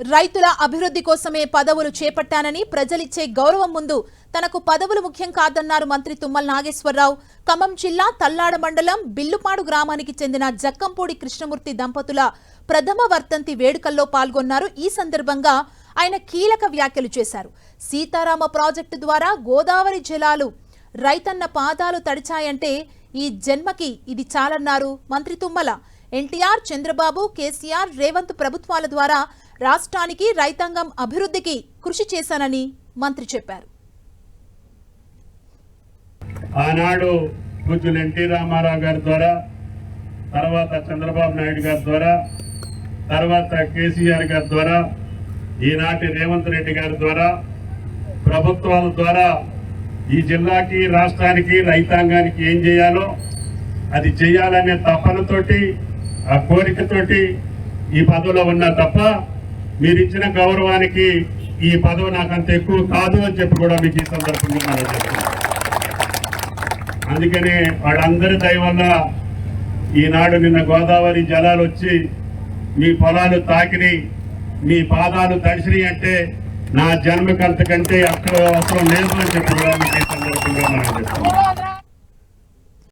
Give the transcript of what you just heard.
రైతుల అభివృద్ధి కోసమే పదవులు చేపట్టానని, ప్రజలిచ్చే గౌరవం ముందు తనకు పదవులు ముఖ్యం కాదన్నారు మంత్రి తుమ్మల నాగేశ్వరరావు. ఖమ్మం జిల్లా తల్లాడ మండలం బిల్లుపాడు గ్రామానికి చెందిన జక్కంపూడి కృష్ణమూర్తి దంపతుల ప్రథమ వర్ధంతి వేడుకల్లో పాల్గొన్నారు. ఈ సందర్భంగా ఆయన కీలక వ్యాఖ్యలు చేశారు. సీతారామ ప్రాజెక్టు ద్వారా గోదావరి జలాలు రైతన్న పాదాలు తడిచాయంటే ఈ జన్మకి ఇది చాలన్నారు మంత్రి తుమ్మల. ఎన్టీఆర్, చంద్రబాబు, కేసీఆర్, రేవంత్ ప్రభుత్వాల ద్వారా రాష్ట్రానికి, రైతాంగం అభివృద్ధికి కృషి చేశానని మంత్రి చెప్పారు. ఆనాడు పూజ్యులు ఎన్టీ రామారావు గారి ద్వారా, తర్వాత చంద్రబాబు నాయుడు గారి ద్వారా, తర్వాత కేసీఆర్ గారి ద్వారా, ఈనాటి రేవంత్ రెడ్డి గారి ద్వారా, ప్రభుత్వాల ద్వారా ఈ జిల్లాకి, రాష్ట్రానికి, రైతాంగానికి ఏం చేయాలో అది చేయాలనే తపనతోటి, ఆ కోరికతోటి ఈ పదవిలో ఉన్నా తప్ప మీరు ఇచ్చిన గౌరవానికి ఈ పదవి నాకు అంత ఎక్కువ కాదు అని చెప్పి కూడా మీకు ఈ సందర్భంగా మనం చెప్తున్నాం. అందుకనే వాళ్ళందరి దయ వల్ల ఈనాడు నిన్న గోదావరి జలాలు వచ్చి మీ పొలాలు తాకిని, మీ పాదాలు తడిసినాయి అంటే నా జన్మకంతకంటే అక్కడ అవసరం లేదు అని చెప్పి కూడా మీకు ఈ సందర్భంగా మనం చెప్తున్నాం.